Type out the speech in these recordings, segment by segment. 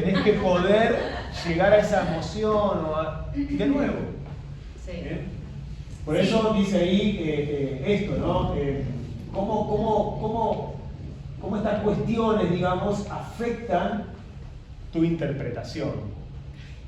tenés que poder llegar a esa emoción de nuevo. Sí. Por eso dice ahí esto, ¿no? ¿Cómo estas cuestiones, digamos, afectan tu interpretación?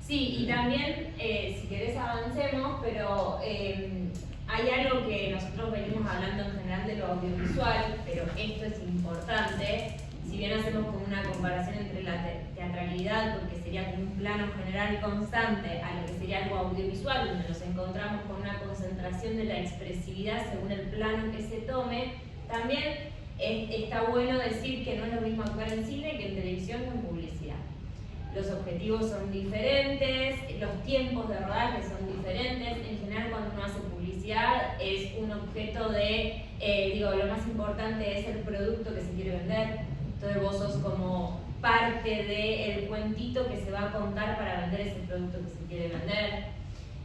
Sí, y también, si querés avancemos, pero hay algo que nosotros venimos hablando en general de lo audiovisual, pero esto es importante. Si bien hacemos como una comparación entre la teatralidad, porque sería como un plano general constante, a lo que sería algo audiovisual, donde nos encontramos con una concentración de la expresividad según el plano que se tome, también está bueno decir que no es lo mismo actuar en cine que en televisión o en publicidad. Los objetivos son diferentes, los tiempos de rodaje son diferentes. En general, cuando uno hace publicidad es un objeto de, lo más importante es el producto que se quiere vender. Entonces vos sos como parte del cuentito que se va a contar para vender ese producto que se quiere vender.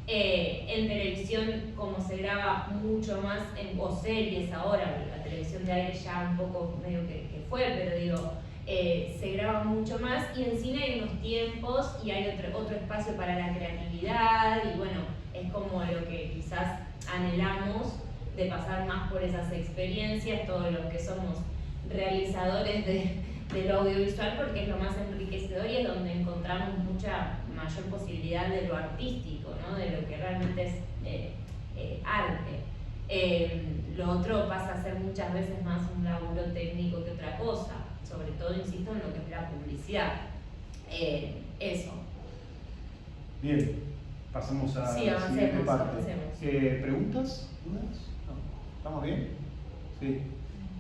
En televisión, como se graba mucho más, o series ahora, la televisión de aire ya un poco medio que fue, pero se graba mucho más, y en cine hay unos tiempos y hay otro espacio para la creatividad, y bueno, es como lo que quizás anhelamos de pasar más por esas experiencias, todos los que somos realizadores de lo audiovisual, porque es lo más enriquecedor y es donde encontramos mucha mayor posibilidad de lo artístico, ¿no? De lo que realmente es arte. Lo otro pasa a ser muchas veces más un laburo técnico que otra cosa, sobre todo, insisto, en lo que es la publicidad. Eso. Bien, pasamos a sí, la siguiente parte. Avancemos. ¿Preguntas? ¿Dudas? No. ¿Estamos bien? Sí.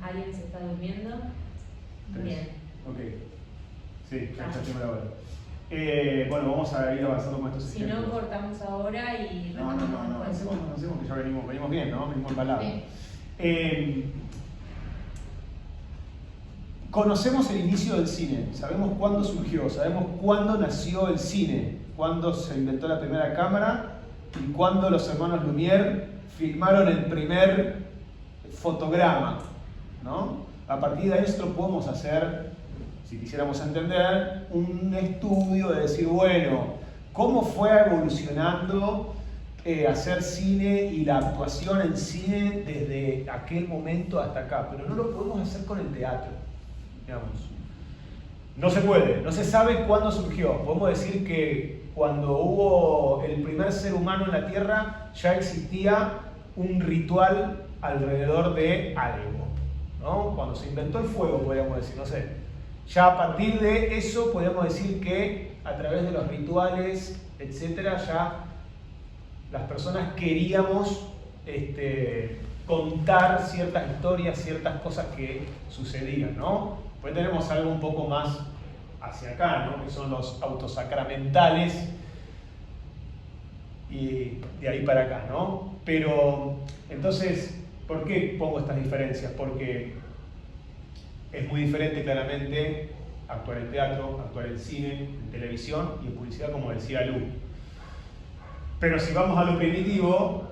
¿Alguien se está durmiendo? Bien. Ok. Sí, ya está la hora. Bueno, vamos a ir avanzando con estos ejemplos. Si no, cortamos ahora y... No, avancemos que ya venimos bien, ¿no? Venimos embalados. Conocemos el inicio del cine, sabemos cuándo surgió, sabemos cuándo nació el cine, cuándo se inventó la primera cámara y cuándo los hermanos Lumière filmaron el primer fotograma, ¿no? A partir de ahí nosotros podemos hacer, si quisiéramos entender, un estudio de decir, bueno, ¿cómo fue evolucionando hacer cine y la actuación en cine desde aquel momento hasta acá? Pero no lo podemos hacer con el teatro, digamos. No se puede, no se sabe cuándo surgió. Podemos decir que cuando hubo el primer ser humano en la Tierra ya existía un ritual alrededor de algo, ¿no? Cuando se inventó el fuego, podríamos decir, no sé. Ya a partir de eso podríamos decir que a través de los rituales, etcétera, ya las personas queríamos contar ciertas historias, ciertas cosas que sucedían, ¿no? Pues tenemos algo un poco más hacia acá, ¿no? Que son los autosacramentales, y de ahí para acá, ¿no? Pero, entonces, ¿por qué pongo estas diferencias? Porque es muy diferente claramente actuar en teatro, actuar en cine, en televisión y en publicidad, como decía Lu. Pero si vamos a lo primitivo,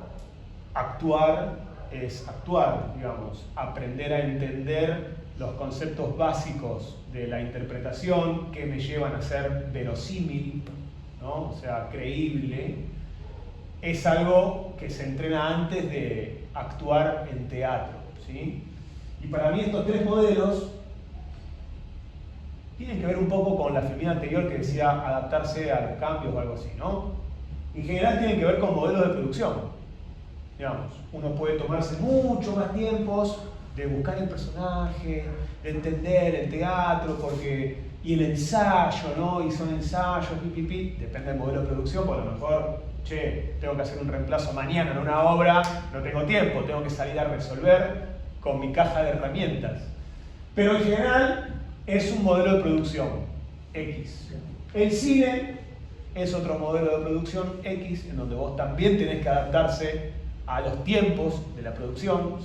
actuar es actuar, digamos, aprender a entender los conceptos básicos de la interpretación que me llevan a ser verosímil, ¿no? O sea, creíble, es algo que se entrena antes de actuar en teatro, ¿sí? Y para mí estos tres modelos tienen que ver un poco con la filmina anterior que decía adaptarse a los cambios o algo así, ¿no? En general tienen que ver con modelos de producción. Digamos, uno puede tomarse mucho más tiempos de buscar el personaje, de entender el teatro, y el ensayo, ¿no? Y son ensayos, depende del modelo de producción, porque a lo mejor, tengo que hacer un reemplazo mañana en una obra, no tengo tiempo, tengo que salir a resolver con mi caja de herramientas. Pero en general es un modelo de producción X. El cine es otro modelo de producción X, en donde vos también tenés que adaptarse a los tiempos de la producción.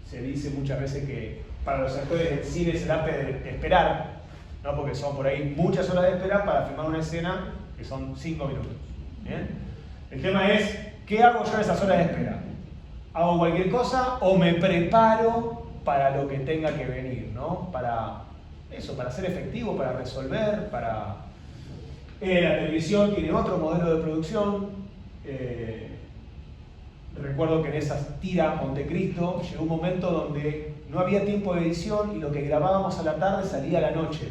Se dice muchas veces que para los actores del cine es el arte de esperar, ¿no? Porque son por ahí muchas horas de espera para filmar una escena que son 5 minutos. ¿Bien? El tema es, ¿qué hago yo en esas horas de espera? ¿Hago cualquier cosa o me preparo para lo que tenga que venir, ¿no? Para eso, para ser efectivo, para resolver, para... la televisión tiene otro modelo de producción. Recuerdo que en esa tira Montecristo llegó un momento donde no había tiempo de edición y lo que grabábamos a la tarde salía a la noche.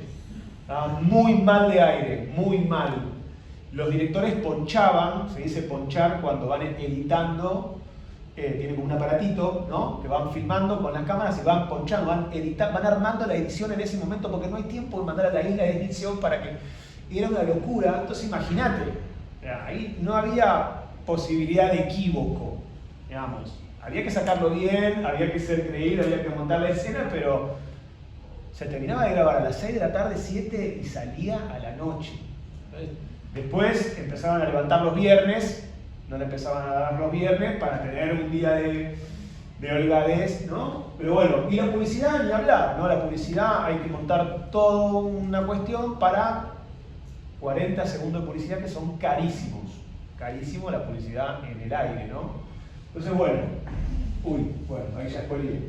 Estaba muy mal de aire, muy mal. Los directores ponchaban, se dice ponchar cuando van editando, tienen como un aparatito, ¿no? Que van filmando con las cámaras y van ponchando, van armando la edición en ese momento porque no hay tiempo de mandar a la isla de edición para que... Y era una locura, entonces imagínate, ahí no había posibilidad de equívoco, digamos. Había que sacarlo bien, había que ser creíble, había que montar la escena, pero se terminaba de grabar a las 6 de la tarde, 7 y salía a la noche. Después empezaban a levantar los viernes, no le empezaban a dar los viernes para tener un día de holgadez, ¿no? Pero bueno, y la publicidad ni hablar, ¿no? La publicidad hay que montar toda una cuestión para 40 segundos de publicidad que son carísimos. Carísimo la publicidad en el aire, ¿no? Entonces, bueno, ahí ya spoileé.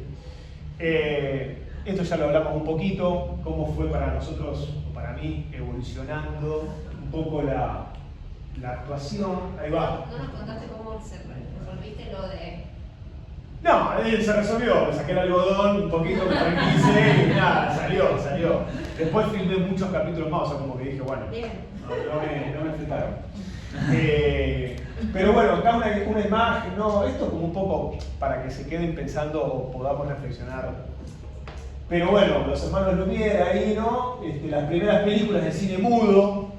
Esto ya lo hablamos un poquito, cómo fue para nosotros, o para mí, evolucionando un poco la actuación. Ahí va. No nos contaste cómo resolviste lo de... No, se resolvió, me saqué el algodón un poquito, me tranquilicé y nada, salió. Después filmé muchos capítulos más, o sea, como que dije, bueno, no me enfrentaron. Pero bueno, acá una imagen, ¿no? Esto como un poco para que se queden pensando o podamos reflexionar. Pero bueno, los hermanos Lumière ahí, ¿no? Las primeras películas de cine mudo,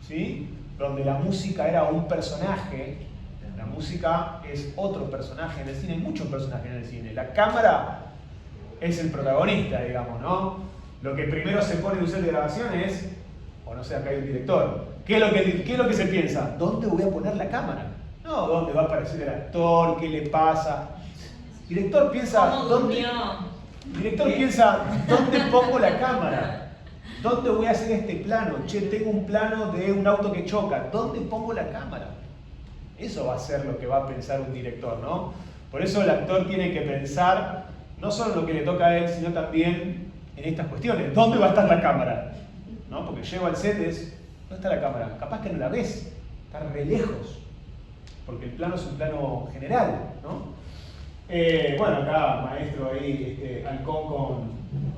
¿sí? Donde la música era un personaje, la música es otro personaje en el cine, hay muchos personajes en el cine. La cámara es el protagonista, digamos, ¿no? Lo que primero se pone en un set de grabación es, o no sé, acá hay un director. ¿Qué es lo que se piensa? ¿Dónde voy a poner la cámara? No, ¿dónde va a aparecer el actor? ¿Qué le pasa? El director piensa, ¿dónde pongo la cámara? ¿Dónde voy a hacer este plano? Che, tengo un plano de un auto que choca. ¿Dónde pongo la cámara? Eso va a ser lo que va a pensar un director, ¿no? Por eso el actor tiene que pensar no solo en lo que le toca a él, sino también en estas cuestiones. ¿Dónde va a estar la cámara? ¿No? Porque llego al set ¿dónde está la cámara? Capaz que no la ves, está re lejos, porque el plano es un plano general, ¿no? Bueno, acá maestro ahí, halcón con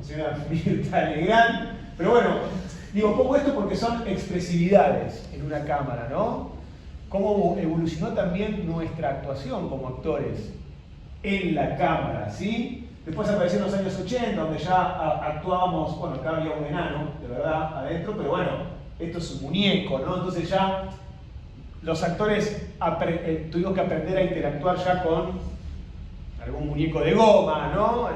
señora Mirta Legrand, pero bueno, digo, pongo esto porque son expresividades en una cámara, ¿no? Cómo evolucionó también nuestra actuación como actores en la cámara, ¿sí? Después apareció en los años 80, donde ya actuábamos, bueno, acá había un enano, de verdad, adentro, pero bueno, esto es un muñeco, ¿no? Entonces ya los actores tuvimos que aprender a interactuar ya con algún muñeco de goma, ¿no?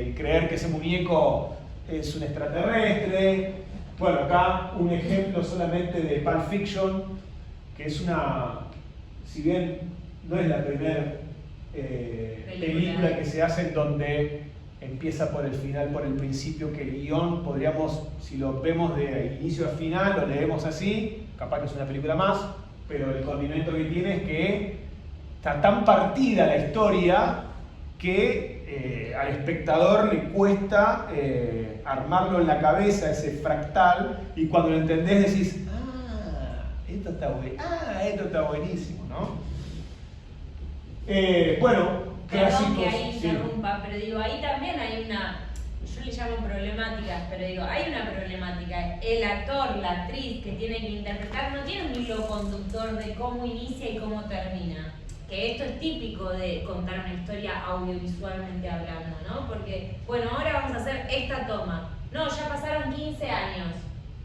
Y creer que ese muñeco es un extraterrestre. Bueno, acá un ejemplo solamente de Pulp Fiction, que es si bien no es la primera película que se hace en donde empieza por el final, por el principio, que el guión podríamos, si lo vemos de inicio a final, lo leemos así, capaz que es una película más, pero el condimento que tiene es que está tan partida la historia que al espectador le cuesta armarlo en la cabeza, ese fractal, y cuando lo entendés decís, esto está buenísimo, ¿no? Bueno, perdón que ahí interrumpa, pero digo, ahí también hay yo le llamo problemáticas, pero digo, hay una problemática. El actor, la actriz que tiene que interpretar no tiene un hilo conductor de cómo inicia y cómo termina. Que esto es típico de contar una historia audiovisualmente hablando, ¿no? Porque, bueno, ahora vamos a hacer esta toma. No, ya pasaron 15 años,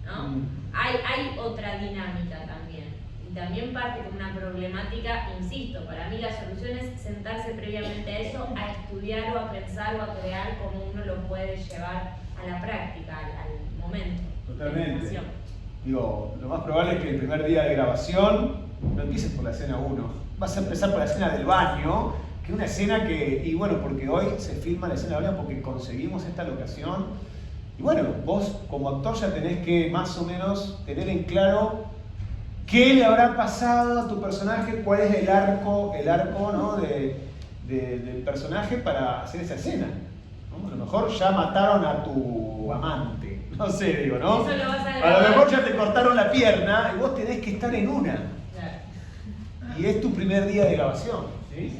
¿no? Hay otra dinámica también. Y también parte con una problemática, insisto, para mí la solución es sentarse previamente a eso, a estudiar o a pensar o a crear cómo uno lo puede llevar a la práctica, al momento. Totalmente. Digo, lo más probable es que el primer día de grabación no empieces por la escena 1. Vas a empezar por la escena del baño, que es una escena y bueno, porque hoy se filma la escena del baño porque conseguimos esta locación. Y bueno, vos como actor ya tenés que más o menos tener en claro qué le habrá pasado a tu personaje, cuál es el arco ¿no? del personaje para hacer esa escena, ¿no? A lo mejor ya mataron a tu amante, No sé, digo, ¿no? Eso lo vas a A grabar. lo mejor ya te cortaron la pierna y vos tenés que estar en una. Claro. Y es tu primer día de grabación. ¿Sí?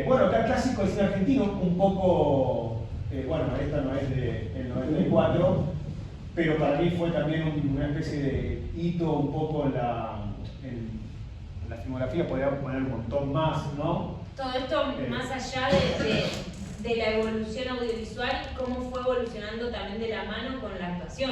Bueno, acá clásico del cine argentino, un poco, bueno, esta no es del 94, pero para mí fue también una especie de hito un poco en la filmografía, podría poner un montón más, ¿no? Todo esto más allá de la evolución audiovisual, cómo fue evolucionando también de la mano con la actuación.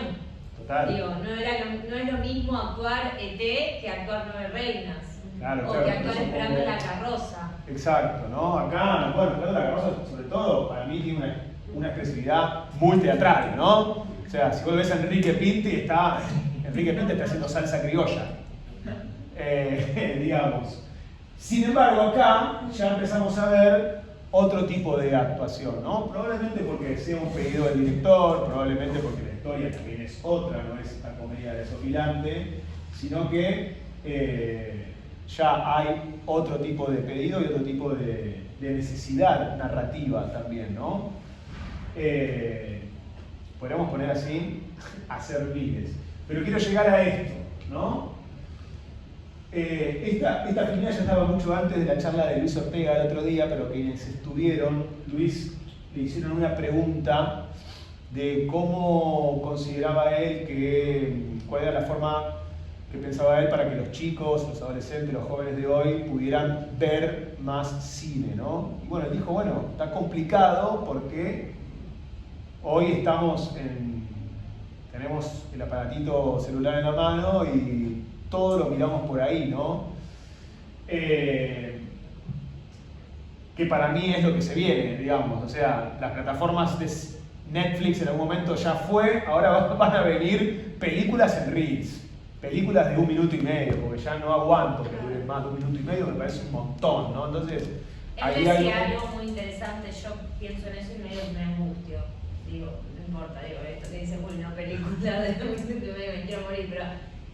Total. Digo, no es lo mismo actuar ET que actuar Nueve Reinas. Claro, O claro, que actuar eso Esperando como- la carroza. Exacto, ¿no? Acá, bueno, Esperando la carroza, sobre todo, para mí tiene una expresividad muy teatral, ¿no? O sea, si vos ves a Enrique Pinti está haciendo salsa criolla, digamos. Sin embargo, acá ya empezamos a ver otro tipo de actuación, ¿no? Probablemente porque sea un pedido del director, probablemente porque la historia también es otra, no es la comedia desopilante, sino que ya hay otro tipo de pedido y otro tipo de necesidad narrativa también, ¿no? Podríamos poner así, hacer miles. Pero quiero llegar a esto, ¿no? Esta final ya estaba mucho antes de la charla de Luis Ortega el otro día, pero quienes estuvieron, Luis le hicieron una pregunta de cómo consideraba él cuál era la forma que pensaba él para que los chicos, los adolescentes, los jóvenes de hoy pudieran ver más cine, ¿no? Y bueno, él dijo, bueno, está complicado porque hoy tenemos el aparatito celular en la mano y todo lo miramos por ahí, ¿no? Que para mí es lo que se viene, digamos. O sea, las plataformas de Netflix en algún momento ya fue, ahora van a venir películas en Reels, películas de 1 minuto y medio, porque ya no aguanto que duren más de 1 minuto y medio, me parece un montón, ¿no? Entonces, Él decía algo muy interesante, yo pienso en eso y medio me angustio. Digo, no importa, digo, esto que dice Juli, no película de 1 minuto y medio, me quiero morir, pero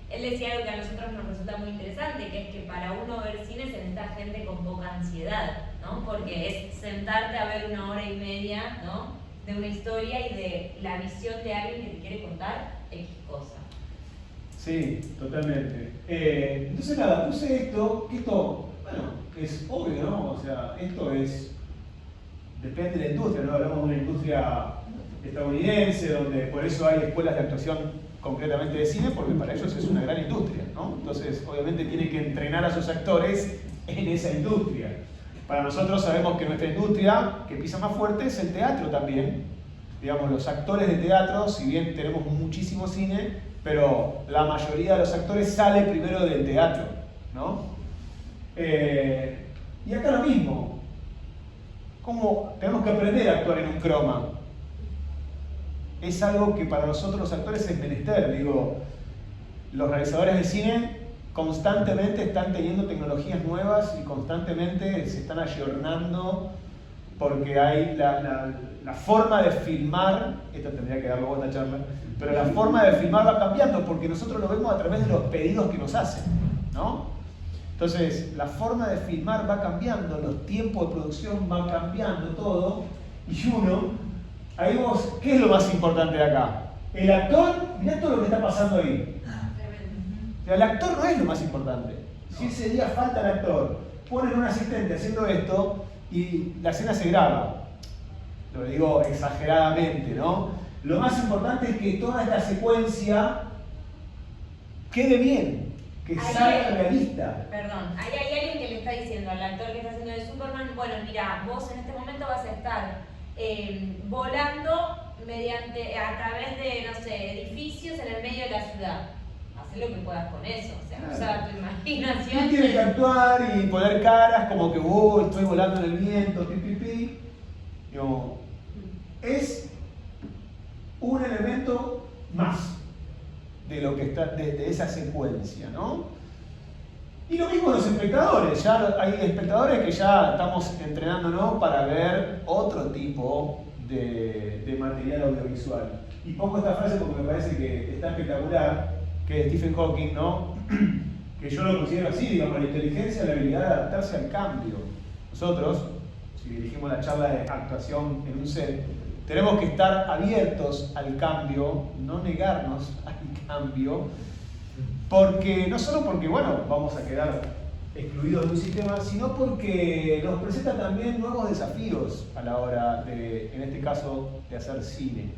él decía algo que a nosotros nos resulta muy interesante, que es que para uno ver cine se necesita gente con poca ansiedad, ¿no? Porque es sentarte a ver 1 hora y media, ¿no? De una historia y de la visión de alguien que te quiere contar X cosa. Sí, totalmente. Entonces nada, puse esto, que esto, bueno, es obvio, ¿no? O sea, depende de la industria, ¿no? Hablamos de una industria estadounidense, donde por eso hay escuelas de actuación concretamente de cine, porque para ellos es una gran industria, ¿no? Entonces, obviamente tienen que entrenar a sus actores en esa industria. Para nosotros sabemos que nuestra industria, que pisa más fuerte, es el teatro también. Digamos, los actores de teatro, si bien tenemos muchísimo cine, pero la mayoría de los actores sale primero del teatro, ¿no? Y acá lo mismo. ¿Cómo tenemos que aprender a actuar en un croma? Es algo que para nosotros los actores es menester. Digo, los realizadores de cine constantemente están teniendo tecnologías nuevas y constantemente se están ayornando porque hay la forma de filmar, esto tendría que darlo otra charla, pero la forma de filmar va cambiando porque nosotros lo vemos a través de los pedidos que nos hacen, ¿no? Entonces, la forma de filmar va cambiando, los tiempos de producción van cambiando, todo, y ahí vos, ¿qué es lo más importante de acá? El actor, mirá todo lo que está pasando ahí. O sea, el actor no es lo más importante. Si ese día falta el actor, ponen un asistente haciendo esto y la escena se graba. Lo digo exageradamente, ¿no? Lo más importante es que toda esta secuencia quede bien, que salga realista. Perdón, ahí hay alguien que le está diciendo al actor que está haciendo de Superman, bueno, mira, vos en este momento vas a estar volando a través de, no sé, edificios en el medio de la ciudad. Haz lo que puedas con eso, o sea, Claro. usa tu imaginación. Y tiene que actuar y poner caras como que estoy volando en el viento, pi. Digo, es un elemento más de lo que está de esa secuencia, ¿no? Y lo mismo los espectadores, ya hay espectadores que ya estamos entrenándonos para ver otro tipo de material audiovisual. Y pongo esta frase porque me parece que está espectacular, que es de Stephen Hawking, ¿no? Que yo lo considero así, digamos, la inteligencia es la habilidad de adaptarse al cambio. Nosotros, si dirigimos la charla de actuación en un set, tenemos que estar abiertos al cambio, no negarnos al cambio, porque no solo porque, bueno, vamos a quedar excluidos de un sistema, sino porque nos presenta también nuevos desafíos a la hora de, en este caso, de hacer cine,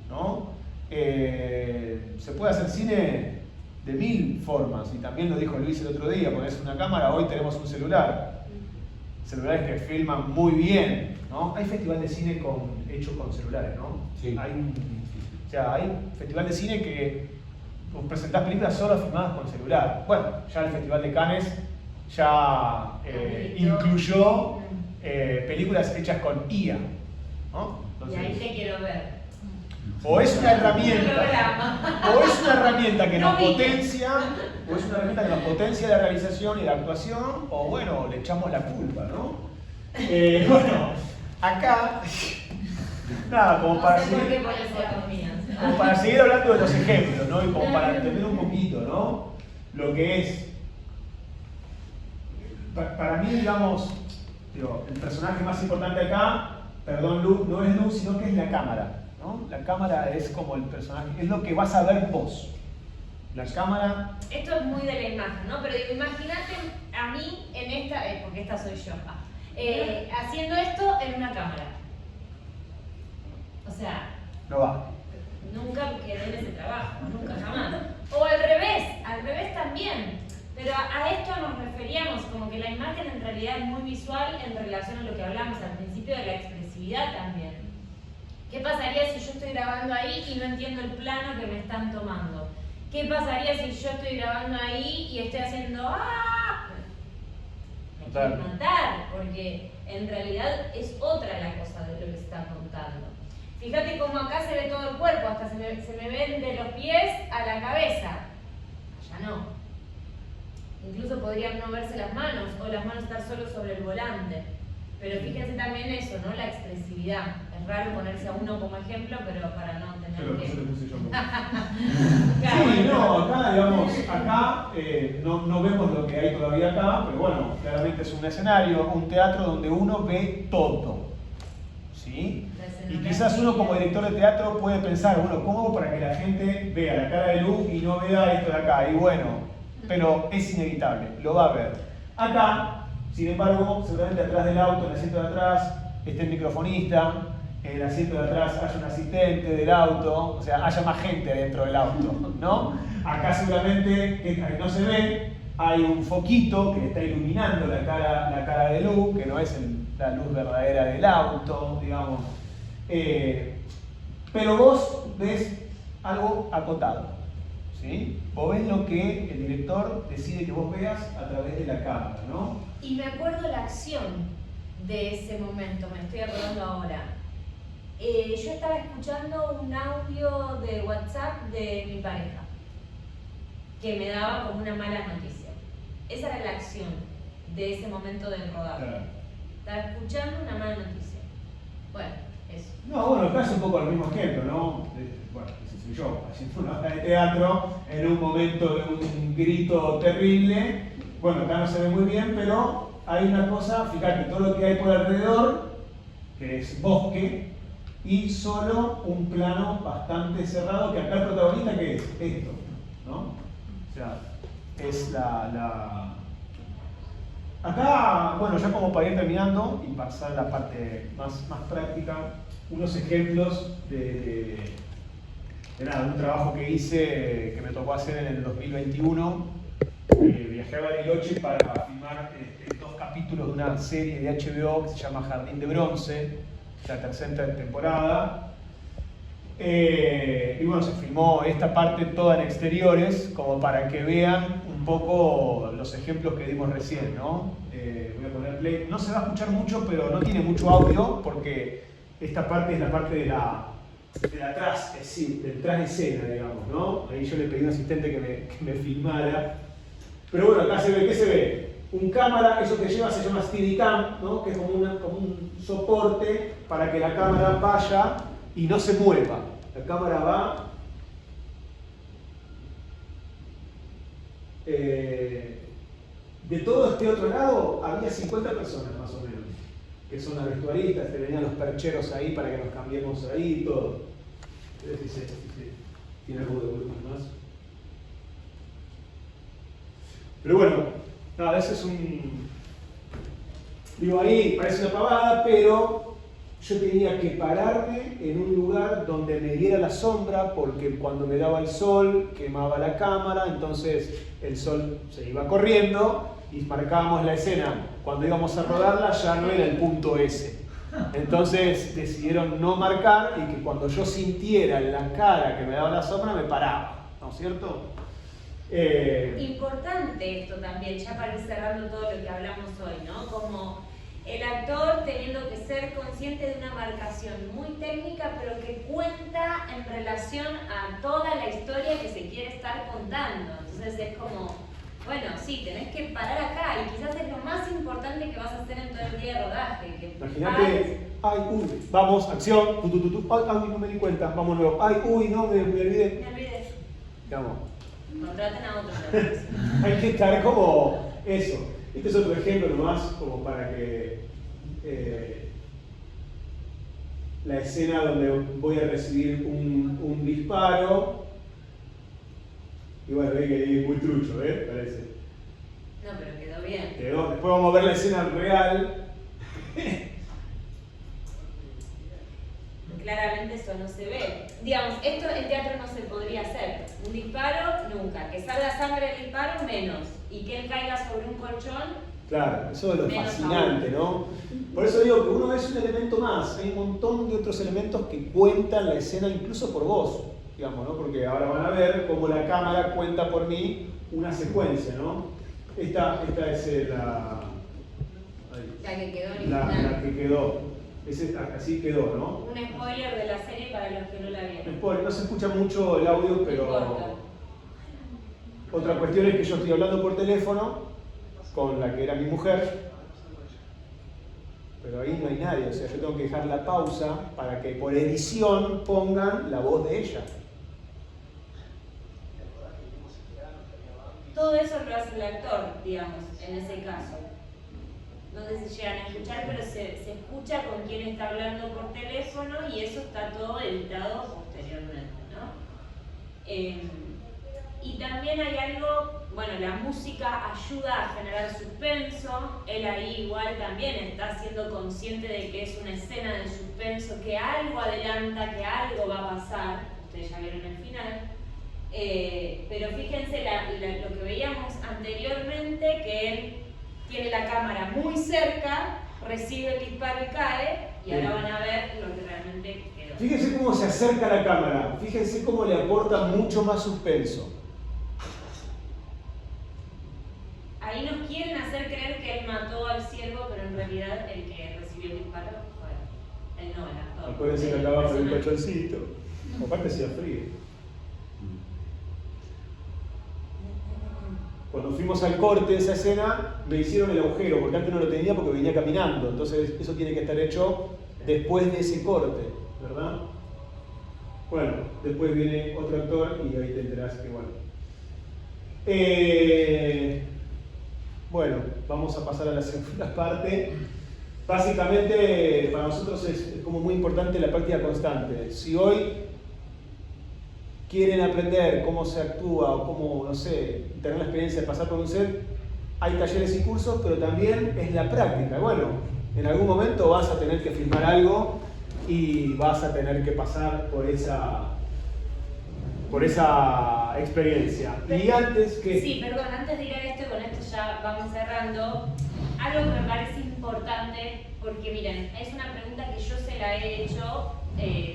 ¿no? Se puede hacer cine de 1000 formas, y también lo dijo Luis el otro día: pones una cámara, hoy tenemos un celular, celulares que filman muy bien, ¿no? Hay festival de cine hecho con celulares, ¿no? Sí. Hay festival de cine que presentás películas solo filmadas con celular. Bueno, ya el Festival de Cannes ya incluyó películas hechas con IA, ¿no? Y ahí te quiero ver. O es una herramienta que nos potencia, o es una herramienta que nos potencia la realización y la actuación, o bueno, le echamos la culpa, ¿no? Bueno, acá, nada, como para seguir hablando de los ejemplos, ¿no? Y como para entender un poquito, ¿no? Lo que es, para mí, digamos, el personaje más importante acá, perdón Lu, no es Lu, sino que es la cámara. ¿No? La cámara es como el personaje, es lo que vas a ver vos. La cámara... Esto es muy de la imagen, ¿no? Pero imagínate a mí en esta, porque esta soy yo, haciendo esto en una cámara. O sea... No va. Nunca quedé en ese trabajo, nunca, jamás. O al revés también. Pero a esto nos referíamos, como que la imagen en realidad es muy visual en relación a lo que hablamos al principio de la expresividad también. ¿Qué pasaría si yo estoy grabando ahí y no entiendo el plano que me están tomando? ¿Qué pasaría si yo estoy grabando ahí y estoy haciendo ¡ah! Me quieren matar, porque en realidad es otra la cosa de lo que se está contando. Fíjate cómo acá se ve todo el cuerpo, hasta se me ven de los pies a la cabeza. Allá no. Incluso podrían no verse las manos, o las manos estar solo sobre el volante. Pero fíjense también eso, ¿no? La expresividad. Es raro ponerse a uno como ejemplo, pero para no tener que... Sí, no, acá, digamos, no vemos lo que hay todavía acá, pero bueno, claramente es un escenario, un teatro donde uno ve todo, ¿sí? Y quizás uno como director de teatro puede pensar, bueno, ¿cómo hago para que la gente vea la cara de Lu y no vea esto de acá? Y bueno, pero es inevitable, lo va a ver. Acá, sin embargo, seguramente atrás del auto, en el asiento de atrás, esté el microfonista, en el asiento de atrás haya un asistente del auto, o sea, haya más gente dentro del auto, ¿no? Acá seguramente, que no se ve, hay un foquito que está iluminando la cara de Lu, que no es la luz verdadera del auto, digamos. Pero vos ves algo acotado, ¿sí? Vos ves lo que el director decide que vos veas a través de la cámara, ¿no? Y me acuerdo la acción de ese momento, me estoy acordando ahora. Yo estaba escuchando un audio de WhatsApp de mi pareja, que me daba como una mala noticia. Esa era la acción de ese momento del rodaje. Claro. Estaba escuchando una mala noticia. Bueno, eso. No, bueno, acá es un poco el mismo ejemplo, ¿no? Bueno, ese soy yo, haciendo una obra de teatro, en un momento de un grito terrible. Bueno, acá no se ve muy bien, pero hay una cosa, fíjate, todo lo que hay por alrededor, que es bosque, y solo un plano bastante cerrado, que acá el protagonista, ¿qué es? Esto, ¿no? O sea, es Acá, bueno, ya como para ir terminando y pasar a la parte más práctica, unos ejemplos de nada, un trabajo que hice, que me tocó hacer en el 2021. Viajé a Bariloche para filmar 2 capítulos de una serie de HBO que se llama Jardín de Bronce, la 3ª temporada. Y bueno, se filmó esta parte toda en exteriores, como para que vean un poco los ejemplos que dimos recién, ¿no? Voy a poner play. No se va a escuchar mucho, pero no tiene mucho audio, porque esta parte es la parte de atrás, es decir, del tras escena, digamos, ¿no? Ahí yo le pedí a un asistente que me filmara. Pero bueno, acá se ve, ¿qué se ve? Un cámara, eso que lleva se llama Steadicam, ¿no? Que es como un soporte para que la cámara vaya y no se mueva. La cámara va. De todo este otro lado había 50 personas más o menos. que son las vestuaristas, te venían los percheros ahí para que nos cambiemos ahí y todo. Sí, tiene algo de volumen más. Pero bueno, nada, ese es un... Digo, ahí parece una pavada, pero yo tenía que pararme en un lugar donde me diera la sombra, porque cuando me daba el sol quemaba la cámara, entonces el sol se iba corriendo y marcábamos la escena. Cuando íbamos a rodarla ya no era el punto S. Entonces decidieron no marcar y que cuando yo sintiera en la cara que me daba la sombra me paraba, ¿no es cierto? Importante esto también, ya para ir cerrando todo lo que hablamos hoy, ¿no? Como el actor teniendo que ser consciente de una marcación muy técnica, pero que cuenta en relación a toda la historia que se quiere estar contando. Entonces es como, bueno, sí, tenés que parar acá y quizás es lo más importante que vas a hacer en todo el día de rodaje. Imagínate, ay, uy, vamos, acción, ay, no me di cuenta, vamos luego, ay, uy, no, me olvidé. Me olvidé. Vamos. Contraten a otro. Hay que estar como eso. Este es otro ejemplo nomás, como para que la escena donde voy a recibir un disparo. Y bueno, ve que es muy trucho, parece. No, pero quedó bien. Quedó. Después vamos a ver la escena real. Claramente eso no se ve. Digamos, esto en teatro no se podría hacer. Un disparo, nunca. Que salga sangre del disparo, menos. Y que él caiga sobre un colchón. Claro, eso es lo menos fascinante, aún. ¿no? Por eso digo que uno es un elemento más. Hay un montón de otros elementos que cuentan la escena incluso por vos, digamos, ¿no? Porque ahora van a ver cómo la cámara cuenta por mí una secuencia, ¿no? Esta es la que quedó original. La que quedó. Así quedó, ¿no? Un spoiler de la serie para los que no la vieron. Spoiler, no se escucha mucho el audio, pero... No importa. Otra cuestión es que yo estoy hablando por teléfono con la que era mi mujer, pero ahí no hay nadie, o sea, yo tengo que dejar la pausa para que por edición pongan la voz de ella. Todo eso lo hace el actor, digamos, en ese caso. No sé si llegan a escuchar, pero se escucha con quien está hablando por teléfono y eso está todo editado posteriormente, ¿no? Y también hay algo, bueno, la música ayuda a generar suspenso, él ahí igual también está siendo consciente de que es una escena de suspenso, que algo adelanta, que algo va a pasar, ustedes ya vieron el final. Pero fíjense lo que veíamos anteriormente, que él tiene la cámara muy cerca, recibe el disparo y cae, y ahora van a ver lo que realmente quedó. Fíjense cómo se acerca a la cámara, fíjense cómo le aporta mucho más suspenso. Ahí nos quieren hacer creer que él mató al ciervo, pero en realidad el que recibió el disparo fue él, no el actor. Acuérdense que acá abajo hay un colchoncito, aparte hacía frío. Cuando fuimos al corte de esa escena, me hicieron el agujero, porque antes no lo tenía porque venía caminando. Entonces eso tiene que estar hecho después de ese corte, ¿verdad? Bueno, después viene otro actor y ahí te enterás que bueno. Bueno, vamos a pasar a la segunda parte. Básicamente, para nosotros es como muy importante la práctica constante. Si hoy quieren aprender cómo se actúa o cómo, no sé, tener la experiencia de pasar por un set, hay talleres y cursos, pero también es la práctica. Bueno, en algún momento vas a tener que filmar algo y vas a tener que pasar por esa experiencia. Y antes que... Sí, perdón, antes de ir a esto, y con esto ya vamos cerrando, algo que me parece importante, porque miren, es una pregunta que yo se la he hecho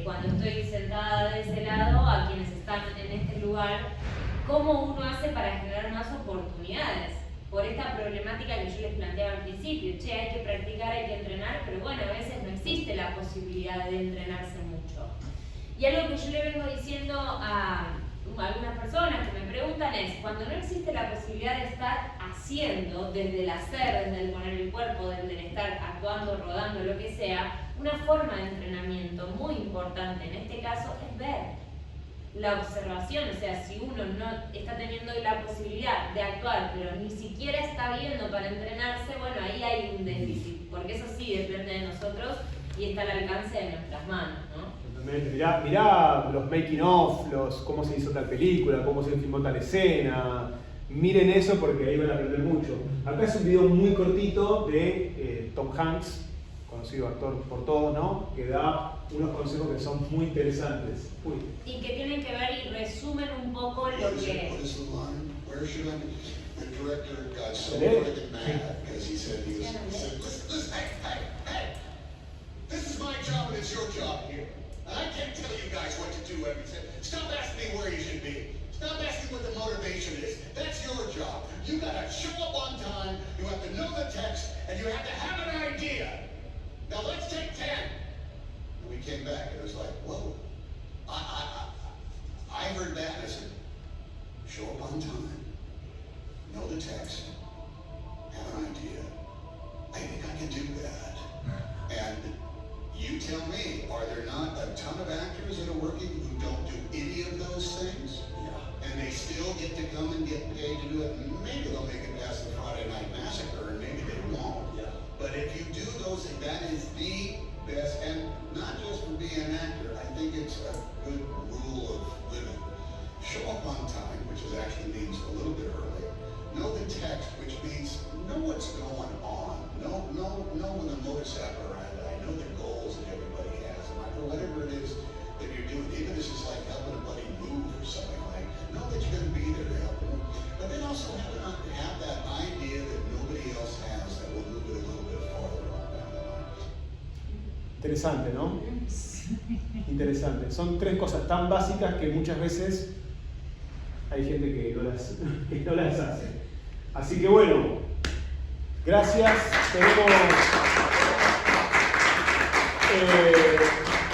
cuando estoy sentada de ese lado a quienes están en este lugar, ¿cómo uno hace para generar más oportunidades? Por esta problemática que yo les planteaba al principio, che, hay que practicar, hay que entrenar, pero bueno, a veces no existe la posibilidad de entrenarse mucho. Y algo que yo le vengo diciendo a algunas personas que me preguntan es, cuando no existe la posibilidad de estar haciendo, desde el hacer, desde el poner el cuerpo, desde el estar actuando, rodando, lo que sea, una forma de entrenamiento muy importante en este caso es ver. la observación, o sea, si uno no está teniendo la posibilidad de actuar, pero ni siquiera está viendo para entrenarse, bueno, ahí hay un déficit, porque eso sí depende de nosotros y está al alcance de nuestras manos, ¿no? Mirá los making of, cómo se hizo tal película, cómo se filmó tal escena. Miren eso porque ahí van a aprender mucho. Acá es un video muy cortito de Tom Hanks, conocido actor por todos, ¿no? Que da unos consejos que son muy interesantes. Uy. Y que tienen que ver y resumen un poco lo que... The director got so friggin' mad because he said, listen, hey, this is my job and it's your job here. And I can't tell you guys what to do every second. Stop asking me where you should be. Stop asking what the motivation is. That's your job. You gotta show up on time, you have to know the text, and you have to have an idea. Now let's take 10. And we came back and it was like, whoa. I heard that and I said, show up on time. Know the text, have an idea. I think I can do that. And you tell me, are there not a ton of actors that are working who don't do any of those things? Yeah. And they still get to come and get paid to do it. Maybe they'll make it past the Friday Night Massacre, and maybe they won't. Yeah. But if you do those things, that is the best, and not just for being an actor. I think it's a good rule of living. Show up on time, which actually means a little bit early. Know the text, which means know what's going on. Know when the modus operandi. Know the goals that everybody has. And whatever it is that you're doing, even if it's just like helping a buddy move or something like, know that you're going to be there to help them. But then also have that idea that nobody else has that will move it a little bit farther on down the line. Interesante, ¿no? Interesante. Son tres cosas tan básicas que muchas veces hay gente que no las hace. Así que bueno, gracias. Tenemos...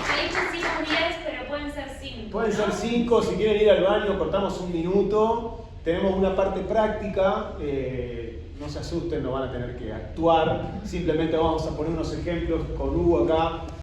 Hay decimos 10, pero pueden ser 5. Pueden ser 5, si quieren ir al baño, cortamos un minuto. Tenemos una parte práctica, no se asusten, no van a tener que actuar. Simplemente vamos a poner unos ejemplos con Hugo acá.